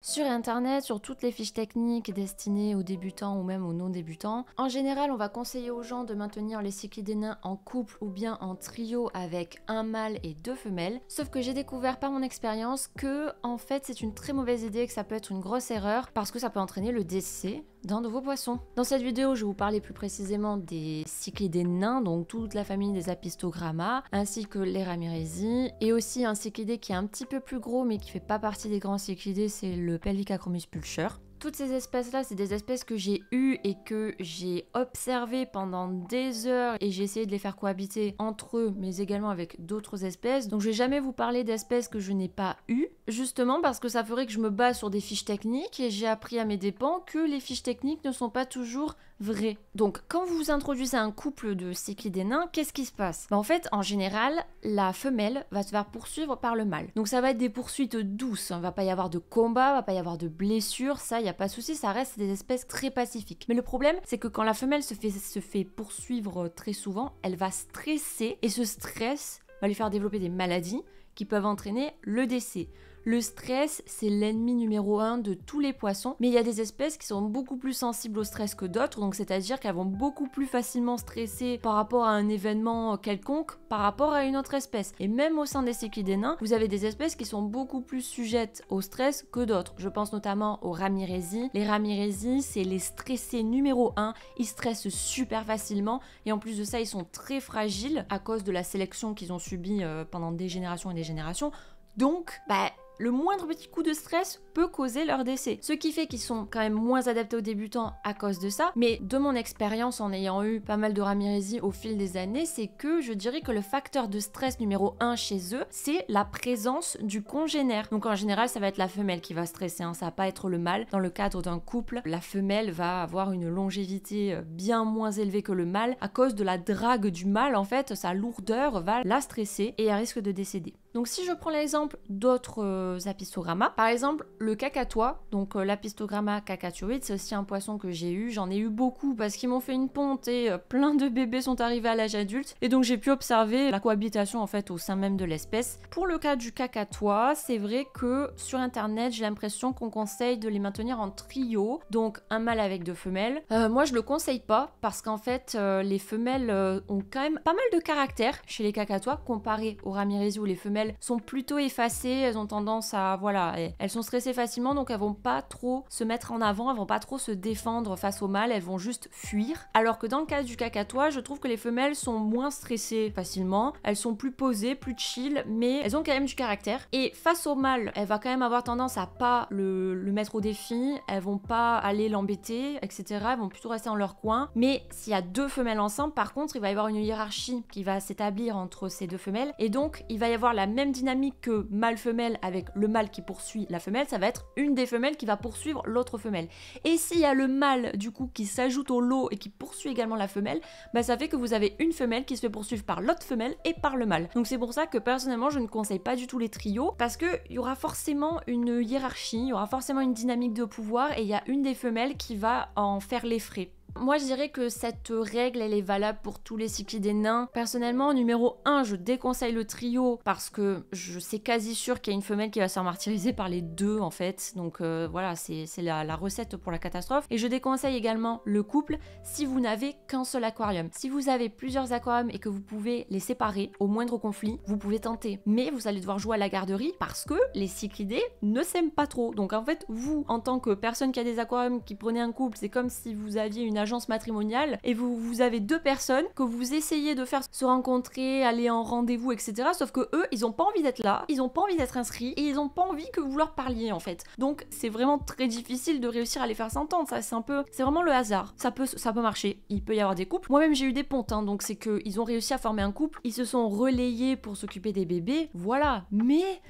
Sur internet, sur toutes les fiches techniques destinées aux débutants ou même aux non-débutants, en général on va conseiller aux gens de maintenir les cyclidés nains en couple ou bien en trio avec un mâle et 2 femelles, sauf que j'ai découvert par mon expérience que en fait c'est une très mauvaise idée et que ça peut être une grosse erreur parce que ça peut entraîner le décès d'un de vos poissons. Dans cette vidéo, je vais vous parler plus précisément des cyclidés nains, donc toute la famille des Apistogramma, ainsi que les Ramirezi, et aussi un cyclidé qui est un petit peu plus gros mais qui fait pas partie des grands cyclidés, c'est le Pellicacromis pulcher. Toutes ces espèces-là, c'est des espèces que j'ai eues et que j'ai observées pendant des heures et j'ai essayé de les faire cohabiter entre eux, mais également avec d'autres espèces. Donc je vais jamais vous parler d'espèces que je n'ai pas eues, justement parce que ça ferait que je me base sur des fiches techniques et j'ai appris à mes dépens que les fiches techniques ne sont pas toujours vraies. Donc quand vous introduisez un couple de cyclidés nains, qu'est-ce qui se passe? En fait, en général, la femelle va se faire poursuivre par le mâle. Donc ça va être des poursuites douces, il va pas y avoir de combat, va pas y avoir de blessures, ça y a pas de souci, ça reste des espèces très pacifiques. Mais le problème, c'est que quand la femelle se fait poursuivre très souvent, elle va stresser et ce stress va lui faire développer des maladies qui peuvent entraîner le décès. Le stress, c'est l'ennemi numéro 1 de tous les poissons, mais il y a des espèces qui sont beaucoup plus sensibles au stress que d'autres, donc c'est-à-dire qu'elles vont beaucoup plus facilement stresser par rapport à un événement quelconque par rapport à une autre espèce. Et même au sein des cyclidés nains, vous avez des espèces qui sont beaucoup plus sujettes au stress que d'autres. Je pense notamment aux Ramirezi. Les Ramirezi, c'est les stressés numéro 1, ils stressent super facilement et en plus de ça, ils sont très fragiles à cause de la sélection qu'ils ont subie pendant des générations et des générations. Donc, le moindre petit coup de stress peut causer leur décès. Ce qui fait qu'ils sont quand même moins adaptés aux débutants à cause de ça. Mais de mon expérience en ayant eu pas mal de Ramirezi au fil des années, c'est que je dirais que le facteur de stress numéro 1 chez eux, c'est la présence du congénère. Donc en général, ça va être la femelle qui va stresser, ça va pas être le mâle. Dans le cadre d'un couple, la femelle va avoir une longévité bien moins élevée que le mâle à cause de la drague du mâle. En fait, sa lourdeur va la stresser et elle risque de décéder. Donc si je prends l'exemple d'autres Apistogramma, par exemple le cacatois, donc l'Apistogramma cacatoïde, c'est aussi un poisson que j'ai eu, j'en ai eu beaucoup parce qu'ils m'ont fait une ponte et plein de bébés sont arrivés à l'âge adulte et donc j'ai pu observer la cohabitation en fait au sein même de l'espèce. Pour le cas du cacatois, c'est vrai que sur internet j'ai l'impression qu'on conseille de les maintenir en trio, donc un mâle avec 2 femelles. Moi je le conseille pas parce qu'en fait les femelles ont quand même pas mal de caractère chez les cacatois comparé aux Ramirezi où les femelles sont plutôt effacées, elles ont tendance à, voilà, elles sont stressées facilement donc elles vont pas trop se mettre en avant, elles vont pas trop se défendre face au mâle, elles vont juste fuir. Alors que dans le cas du cacatois, je trouve que les femelles sont moins stressées facilement, elles sont plus posées, plus chill, mais elles ont quand même du caractère. Et face au mâle, elle va quand même avoir tendance à pas le mettre au défi, elles vont pas aller l'embêter, etc. Elles vont plutôt rester dans leur coin. Mais s'il y a 2 femelles ensemble, par contre, il va y avoir une hiérarchie qui va s'établir entre ces 2 femelles, et donc il va y avoir la même dynamique que mâle-femelle avec le mâle qui poursuit la femelle, ça va être une des femelles qui va poursuivre l'autre femelle. Et s'il y a le mâle du coup qui s'ajoute au lot et qui poursuit également la femelle, ça fait que vous avez une femelle qui se fait poursuivre par l'autre femelle et par le mâle. Donc c'est pour ça que personnellement je ne conseille pas du tout les trios parce qu'il y aura forcément une hiérarchie, il y aura forcément une dynamique de pouvoir et il y a une des femelles qui va en faire les frais. Moi je dirais que cette règle elle est valable pour tous les cyclidés nains. Personnellement, numéro 1, je déconseille le trio parce que je sais quasi sûr qu'il y a une femelle qui va se faire martyriser par les 2 en fait. Donc voilà, c'est la recette pour la catastrophe. Et je déconseille également le couple si vous n'avez qu'un seul aquarium. Si vous avez plusieurs aquariums et que vous pouvez les séparer au moindre conflit, vous pouvez tenter. Mais vous allez devoir jouer à la garderie parce que les cyclidés ne s'aiment pas trop. Donc en fait, vous, en tant que personne qui a des aquariums, qui prenez un couple, c'est comme si vous aviez une agence matrimoniale et vous avez 2 personnes que vous essayez de faire se rencontrer, aller en rendez-vous, etc. Sauf que eux, ils ont pas envie d'être là, ils ont pas envie d'être inscrits et ils ont pas envie que vous leur parliez en fait. Donc c'est vraiment très difficile de réussir à les faire s'entendre. Ça, c'est vraiment le hasard. Ça peut marcher. Il peut y avoir des couples. Moi-même j'ai eu des pontes, hein, donc c'est que ils ont réussi à former un couple. Ils se sont relayés pour s'occuper des bébés, voilà. Mais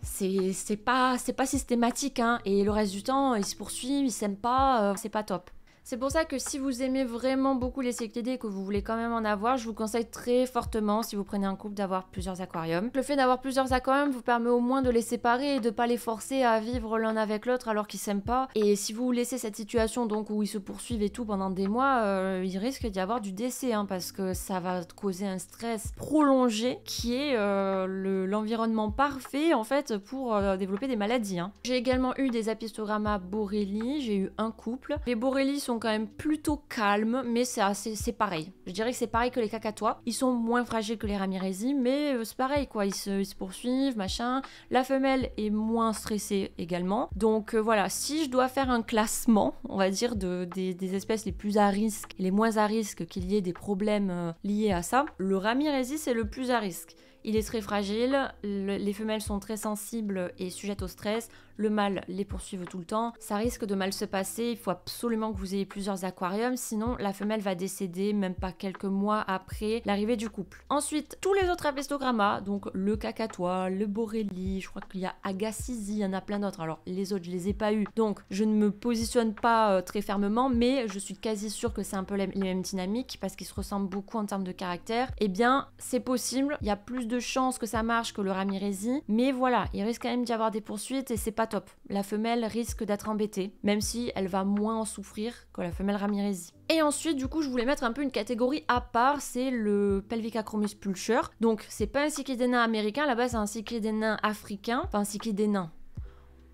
c'est pas systématique, hein. Et le reste du temps, ils se poursuivent, ils s'aiment pas, c'est pas top. C'est pour ça que si vous aimez vraiment beaucoup les cyclidés et que vous voulez quand même en avoir, je vous conseille très fortement, si vous prenez un couple, d'avoir plusieurs aquariums. Le fait d'avoir plusieurs aquariums vous permet au moins de les séparer et de pas les forcer à vivre l'un avec l'autre alors qu'ils s'aiment pas. Et si vous laissez cette situation donc où ils se poursuivent et tout pendant des mois, il risque d'y avoir du décès hein, parce que ça va causer un stress prolongé qui est l'environnement parfait en fait pour développer des maladies. Hein. J'ai également eu des Apistogramma borrelii, j'ai eu un couple. Les borrelii sont quand même plutôt calmes, mais c'est pareil. Je dirais que c'est pareil que les cacatois. Ils sont moins fragiles que les ramirezi, mais c'est pareil quoi, ils se poursuivent, machin. La femelle est moins stressée également. Donc voilà, si je dois faire un classement, on va dire, des espèces les plus à risque et les moins à risque qu'il y ait des problèmes liés à ça, le ramirezi c'est le plus à risque. Il est très fragile, les femelles sont très sensibles et sujettes au stress, le mâle les poursuive tout le temps, ça risque de mal se passer, il faut absolument que vous ayez plusieurs aquariums, sinon la femelle va décéder même pas quelques mois après l'arrivée du couple. Ensuite, tous les autres Apistogramma, donc le cacatois, le borrelii, je crois qu'il y a Agassiz, il y en a plein d'autres, alors les autres je les ai pas eu, donc je ne me positionne pas très fermement, mais je suis quasi sûre que c'est un peu les mêmes dynamiques, parce qu'ils se ressemblent beaucoup en termes de caractère. Eh bien, c'est possible, il y a plus de chances que ça marche que le ramirezi, mais voilà, il risque quand même d'y avoir des poursuites et c'est pas top. La femelle risque d'être embêtée, même si elle va moins en souffrir que la femelle ramirezi. Et ensuite, du coup, je voulais mettre un peu une catégorie à part, c'est le Pelvicacromis pulcher. Donc, c'est pas un cyclidé nain américain, là-bas c'est un cyclidé nain africain, enfin un cyclidé nain.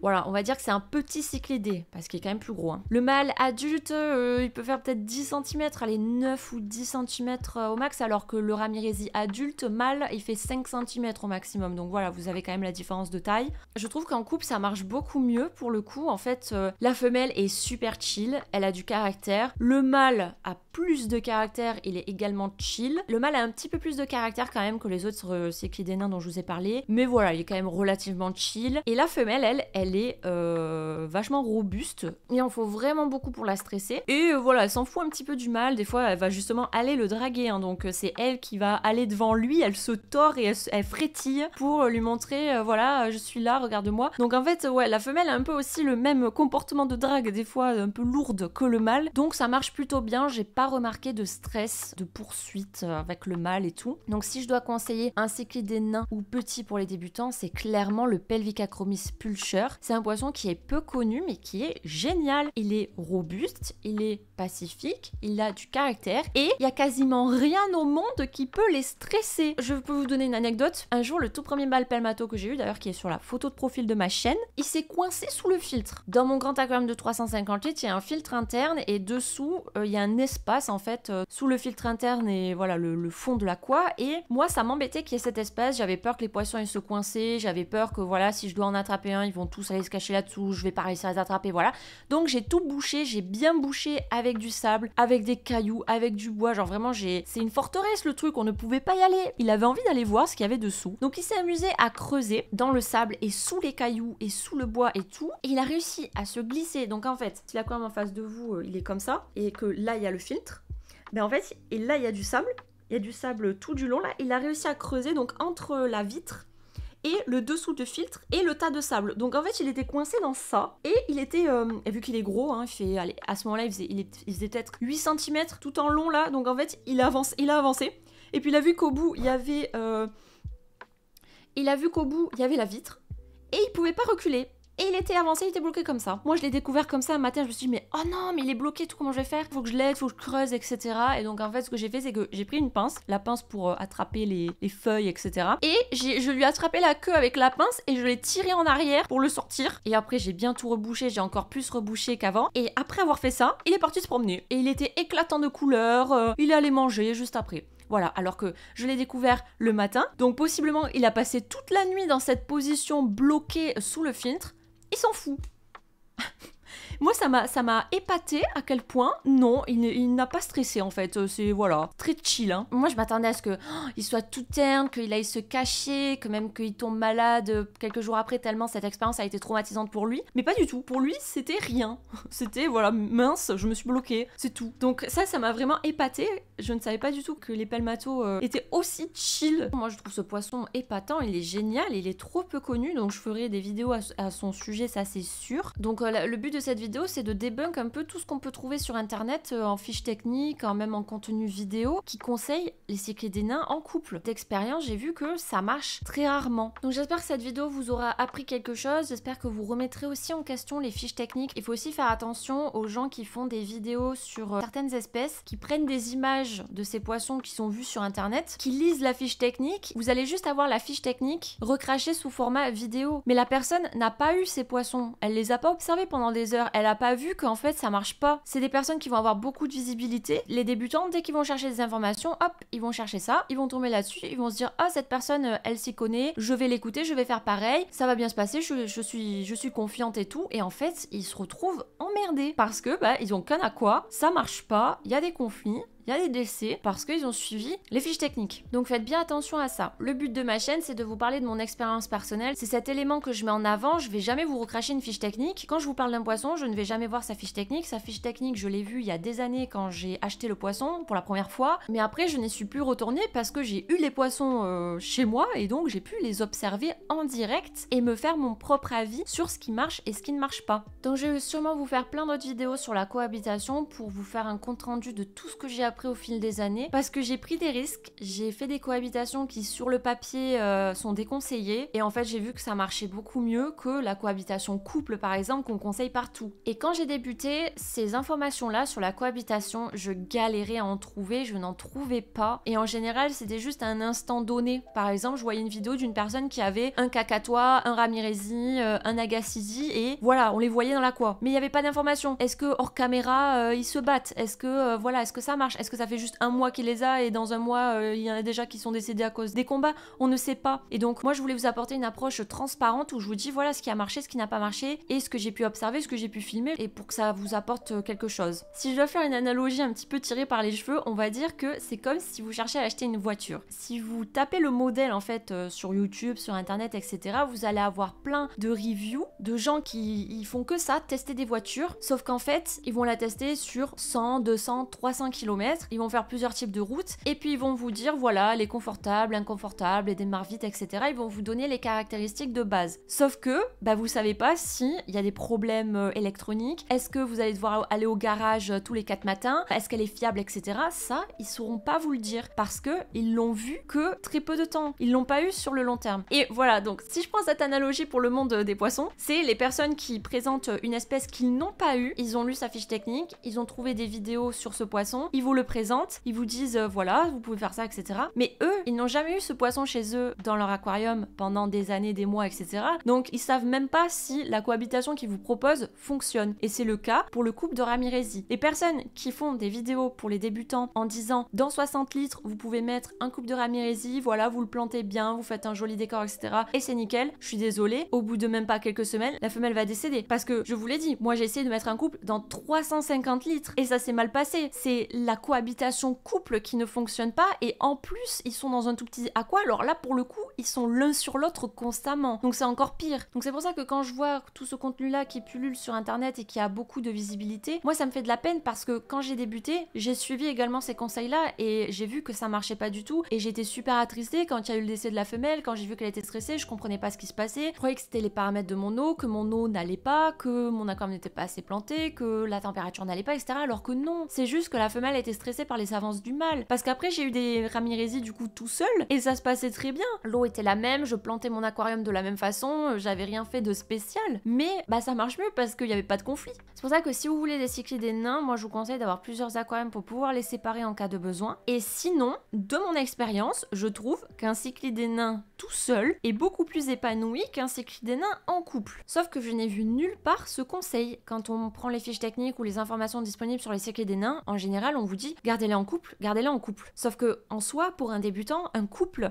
Voilà, on va dire que c'est un petit cyclidé, parce qu'il est quand même plus gros. Hein. Le mâle adulte, il peut faire peut-être 10 cm, allez, 9 ou 10 cm au max, alors que le ramirezi adulte, mâle, il fait 5 cm au maximum. Donc voilà, vous avez quand même la différence de taille. Je trouve qu'en couple, ça marche beaucoup mieux, pour le coup. En fait, la femelle est super chill, elle a du caractère. Le mâle a plus de caractère, il est également chill. Le mâle a un petit peu plus de caractère quand même que les autres cyclidés nains dont je vous ai parlé. Mais voilà, il est quand même relativement chill. Et la femelle, elle est vachement robuste. Il en faut vraiment beaucoup pour la stresser. Et voilà, elle s'en fout un petit peu du mâle. Des fois, elle va justement aller le draguer. Hein. Donc c'est elle qui va aller devant lui. Elle se tord et elle frétille pour lui montrer, voilà, je suis là, regarde-moi. Donc en fait, ouais, la femelle a un peu aussi le même comportement de drague, des fois un peu lourde que le mâle. Donc ça marche plutôt bien. J'ai pas remarqué de stress, de poursuite avec le mâle et tout. Donc si je dois conseiller un cyclidé nain ou petit pour les débutants, c'est clairement le Pelvicacromis pulcher. C'est un poisson qui est peu connu mais qui est génial. Il est robuste, il est pacifique, il a du caractère et il y a quasiment rien au monde qui peut les stresser. Je peux vous donner une anecdote. Un jour, le tout premier mâle pelmato que j'ai eu, d'ailleurs qui est sur la photo de profil de ma chaîne, il s'est coincé sous le filtre. Dans mon grand aquarium de 350 litres, il y a un filtre interne et dessous, il y a un espace en fait sous le filtre interne et voilà le fond de l'aqua. Et moi, ça m'embêtait qu'il y ait cet espace. J'avais peur que les poissons ils se coinçaient. J'avais peur que voilà, si je dois en attraper un, ils vont tous aller se cacher là-dessous. Je vais pas réussir à les attraper, voilà. Donc j'ai tout bouché. J'ai bien bouché avec du sable, avec des cailloux, avec du bois. Genre vraiment, c'est une forteresse le truc. On ne pouvait pas y aller. Il avait envie d'aller voir ce qu'il y avait dessous. Donc il s'est amusé à creuser dans le sable et sous les cailloux et sous le bois et tout. Et il a réussi à se glisser. Donc en fait, si l'aquarium en face de vous, il est comme ça et que là il y a le filtre. Ben en fait, et là il y a du sable tout du long là, il a réussi à creuser donc entre la vitre et le dessous de filtre et le tas de sable. Donc en fait, il était coincé dans ça et il était, et vu qu'il est gros, hein, il fait, allez, à ce moment-là, il faisait peut-être 8 cm tout en long là, donc en fait, il a avancé et puis il a vu qu'au bout, il y avait la vitre et il pouvait pas reculer. Et il était avancé, il était bloqué comme ça. Moi, je l'ai découvert comme ça un matin, je me suis dit, mais oh non, mais il est bloqué, tout, comment je vais faire? Faut que je l'aide, faut que je creuse, etc. Et donc, en fait, ce que j'ai fait, c'est que j'ai pris une pince, la pince pour attraper les feuilles, etc. Et je lui ai attrapé la queue avec la pince et je l'ai tiré en arrière pour le sortir. Et après, j'ai bien tout rebouché, j'ai encore plus rebouché qu'avant. Et après avoir fait ça, il est parti se promener. Et il était éclatant de couleurs, il est allé manger juste après. Voilà, alors que je l'ai découvert le matin. Donc, possiblement, il a passé toute la nuit dans cette position bloquée sous le filtre. Il s'en fout. Moi, ça m'a épaté à quel point, non, il n'a pas stressé en fait. C'est, voilà, très chill. Hein. Moi, je m'attendais à ce qu'il soit tout terne, qu'il aille se cacher, que même qu'il tombe malade quelques jours après, tellement cette expérience a été traumatisante pour lui. Mais pas du tout. Pour lui, c'était rien. C'était, voilà, mince, je me suis bloquée. C'est tout. Donc ça m'a vraiment épaté. Je ne savais pas du tout que les pelmatos étaient aussi chill. Moi, je trouve ce poisson épatant. Il est génial. Il est trop peu connu. Donc, je ferai des vidéos à son sujet, ça c'est sûr. Donc, le but de cette vidéo, vidéo, c'est de débunk un peu tout ce qu'on peut trouver sur internet en fiches techniques, même en contenu vidéo, qui conseille les cyclides des nains en couple. D'expérience, j'ai vu que ça marche très rarement. Donc j'espère que cette vidéo vous aura appris quelque chose, j'espère que vous remettrez aussi en question les fiches techniques. Il faut aussi faire attention aux gens qui font des vidéos sur certaines espèces, qui prennent des images de ces poissons qui sont vus sur internet, qui lisent la fiche technique. Vous allez juste avoir la fiche technique recrachée sous format vidéo. Mais la personne n'a pas eu ces poissons, elle les a pas observés pendant des heures, elle a pas vu qu'en fait ça marche pas. C'est des personnes qui vont avoir beaucoup de visibilité. Les débutants, dès qu'ils vont chercher des informations, hop, ils vont chercher ça, ils vont tomber là-dessus, ils vont se dire ah cette personne elle s'y connaît, je vais l'écouter, je vais faire pareil, ça va bien se passer, je suis confiante et tout. Et en fait ils se retrouvent emmerdés parce que ils ont qu'un à quoi, ça marche pas, il y a des conflits, il y a des décès parce qu'ils ont suivi les fiches techniques. Donc faites bien attention à ça. Le but de ma chaîne, c'est de vous parler de mon expérience personnelle. C'est cet élément que je mets en avant. Je vais jamais vous recracher une fiche technique. Quand je vous parle d'un poisson, je ne vais jamais voir sa fiche technique. Sa fiche technique, je l'ai vue il y a des années quand j'ai acheté le poisson pour la première fois. Mais après, je n'y suis plus retournée parce que j'ai eu les poissons chez moi et donc j'ai pu les observer en direct et me faire mon propre avis sur ce qui marche et ce qui ne marche pas. Donc je vais sûrement vous faire plein d'autres vidéos sur la cohabitation pour vous faire un compte rendu de tout ce que j'ai appris au fil des années parce que j'ai pris des risques, j'ai fait des cohabitations qui sur le papier sont déconseillées et en fait j'ai vu que ça marchait beaucoup mieux que la cohabitation couple par exemple qu'on conseille partout. Et quand j'ai débuté, ces informations là sur la cohabitation, je galérais à en trouver, je n'en trouvais pas et en général c'était juste à un instant donné. Par exemple je voyais une vidéo d'une personne qui avait un cacatois, un ramirezi, un agassizi et voilà on les voyait dans l'aqua mais il n'y avait pas d'informations. Est-ce que hors caméra ils se battent? Est-ce que voilà, est-ce que ça marche? Est-ce que ça fait juste un mois qu'il les a et dans un mois il y en a déjà qui sont décédés à cause des combats? On ne sait pas. Et donc moi je voulais vous apporter une approche transparente où je vous dis voilà ce qui a marché, ce qui n'a pas marché et ce que j'ai pu observer, ce que j'ai pu filmer et pour que ça vous apporte quelque chose. Si je dois faire une analogie un petit peu tirée par les cheveux, on va dire que c'est comme si vous cherchez à acheter une voiture. Si vous tapez le modèle en fait sur YouTube, sur internet, etc., vous allez avoir plein de reviews de gens qui ils font que ça, tester des voitures, sauf qu'en fait ils vont la tester sur 100, 200, 300 km, ils vont faire plusieurs types de routes et puis ils vont vous dire voilà elle est confortable, inconfortable, elle démarre vite, etc. Ils vont vous donner les caractéristiques de base. Sauf que vous savez pas si il y a des problèmes électroniques, est-ce que vous allez devoir aller au garage tous les 4 matins, est-ce qu'elle est fiable, etc. Ça ils sauront pas vous le dire parce que ils l'ont vu que très peu de temps, ils l'ont pas eu sur le long terme. Et voilà, donc si je prends cette analogie pour le monde des poissons, c'est les personnes qui présentent une espèce qu'ils n'ont pas eu, ils ont lu sa fiche technique, ils ont trouvé des vidéos sur ce poisson, ils vous le présentent, ils vous disent voilà, vous pouvez faire ça, etc. Mais eux, ils n'ont jamais eu ce poisson chez eux dans leur aquarium pendant des années, des mois, etc. Donc ils savent même pas si la cohabitation qu'ils vous proposent fonctionne. Et c'est le cas pour le couple de ramirezi. Les personnes qui font des vidéos pour les débutants en disant dans 60 litres, vous pouvez mettre un couple de ramirezi, voilà, vous le plantez bien, vous faites un joli décor, etc. Et c'est nickel. Je suis désolée, au bout de même pas quelques semaines, la femelle va décéder. Parce que je vous l'ai dit, moi j'ai essayé de mettre un couple dans 350 litres et ça s'est mal passé. C'est la cohabitation couple qui ne fonctionne pas et en plus ils sont dans un tout petit aqua, alors là pour le coup ils sont l'un sur l'autre constamment, donc c'est encore pire. Donc c'est pour ça que quand je vois tout ce contenu là qui pullule sur internet et qui a beaucoup de visibilité, moi ça me fait de la peine parce que quand j'ai débuté, j'ai suivi également ces conseils là et j'ai vu que ça marchait pas du tout et j'étais super attristée quand il y a eu le décès de la femelle, quand j'ai vu qu'elle était stressée, je comprenais pas ce qui se passait, je croyais que c'était les paramètres de mon eau, que mon eau n'allait pas, que mon aquarium n'était pas assez planté, que la température n'allait pas, etc. Alors que non, c'est juste que la femelle était stressée par les avances du mâle. Parce qu'après j'ai eu des ramirezi du coup tout seul et ça se passait très bien. L'eau était la même, je plantais mon aquarium de la même façon, j'avais rien fait de spécial. Mais ça marche mieux parce qu'il n'y avait pas de conflit. C'est pour ça que si vous voulez des cyclidés nains, moi je vous conseille d'avoir plusieurs aquariums pour pouvoir les séparer en cas de besoin. Et sinon, de mon expérience, je trouve qu'un cyclidé nain tout seul est beaucoup plus épanoui qu'un cyclidé nain en couple. Sauf que je n'ai vu nulle part ce conseil. Quand on prend les fiches techniques ou les informations disponibles sur les cyclidés nains, en général on vous dit gardez-les en couple, gardez-les en couple. Sauf que en soi, pour un débutant, un couple,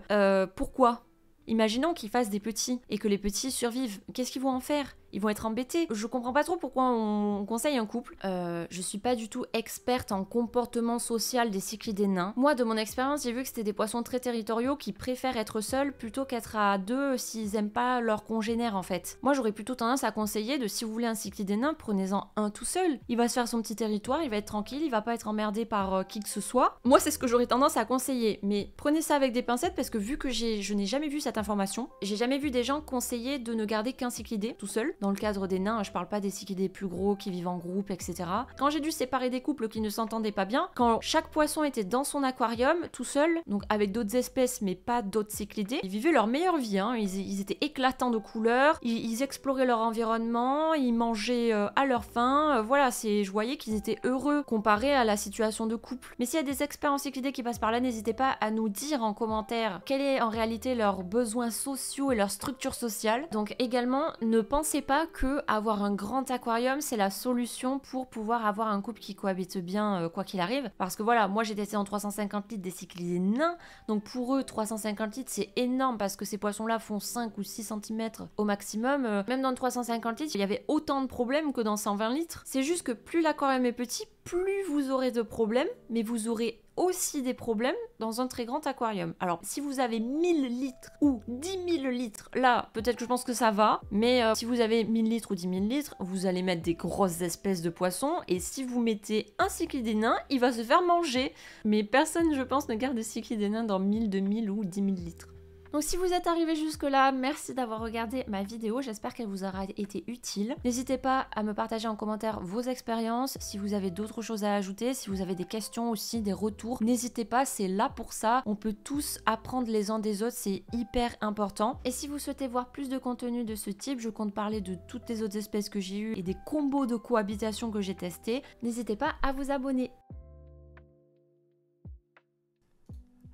pourquoi ? Imaginons qu'ils fassent des petits et que les petits survivent. Qu'est-ce qu'ils vont en faire ? Ils vont être embêtés. Je comprends pas trop pourquoi on conseille un couple. Je suis pas du tout experte en comportement social des cyclidés nains. Moi, de mon expérience, j'ai vu que c'était des poissons très territoriaux qui préfèrent être seuls plutôt qu'être à deux s'ils aiment pas leurs congénères en fait. Moi, j'aurais plutôt tendance à conseiller de si vous voulez un cyclidé nain, prenez-en un tout seul. Il va se faire son petit territoire, il va être tranquille, il va pas être emmerdé par qui que ce soit. Moi, c'est ce que j'aurais tendance à conseiller. Mais prenez ça avec des pincettes parce que vu que je n'ai jamais vu cette information, j'ai jamais vu des gens conseiller de ne garder qu'un cyclidé tout seul. dans le cadre des nains, je parle pas des cyclidés plus gros qui vivent en groupe, etc. Quand j'ai dû séparer des couples qui ne s'entendaient pas bien, quand chaque poisson était dans son aquarium, tout seul, donc avec d'autres espèces mais pas d'autres cyclidés, ils vivaient leur meilleure vie, hein. Ils étaient éclatants de couleurs, ils exploraient leur environnement, ils mangeaient à leur faim, voilà, je voyais qu'ils étaient heureux comparé à la situation de couple. Mais s'il y a des experts en cyclidés qui passent par là, n'hésitez pas à nous dire en commentaire quel est en réalité leurs besoins sociaux et leur structure sociale. Donc également, ne pensez pas que avoir un grand aquarium c'est la solution pour pouvoir avoir un couple qui cohabite bien quoi qu'il arrive. Parce que voilà, moi j'ai testé en 350 litres des cyclidés nains, donc pour eux 350 litres c'est énorme parce que ces poissons là font 5 ou 6 cm au maximum. Même dans le 350 litres, il y avait autant de problèmes que dans 120 litres. C'est juste que plus l'aquarium est petit, plus vous aurez de problèmes, mais vous aurez aussi des problèmes dans un très grand aquarium. Alors, si vous avez 1000 litres ou 10 000 litres, là, peut-être que je pense que ça va, mais si vous avez 1000 litres ou 10 000 litres, vous allez mettre des grosses espèces de poissons, et si vous mettez un cyclidé nain, il va se faire manger. Mais personne, je pense, ne garde de cyclidé nain dans 1000, 2000 ou 10 000 litres. Donc si vous êtes arrivé jusque là, merci d'avoir regardé ma vidéo, j'espère qu'elle vous aura été utile. N'hésitez pas à me partager en commentaire vos expériences, si vous avez d'autres choses à ajouter, si vous avez des questions aussi, des retours, n'hésitez pas, c'est là pour ça. On peut tous apprendre les uns des autres, c'est hyper important. Et si vous souhaitez voir plus de contenu de ce type, je compte parler de toutes les autres espèces que j'ai eues et des combos de cohabitation que j'ai testés, n'hésitez pas à vous abonner.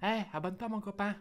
Hey, abonne-toi mon copain.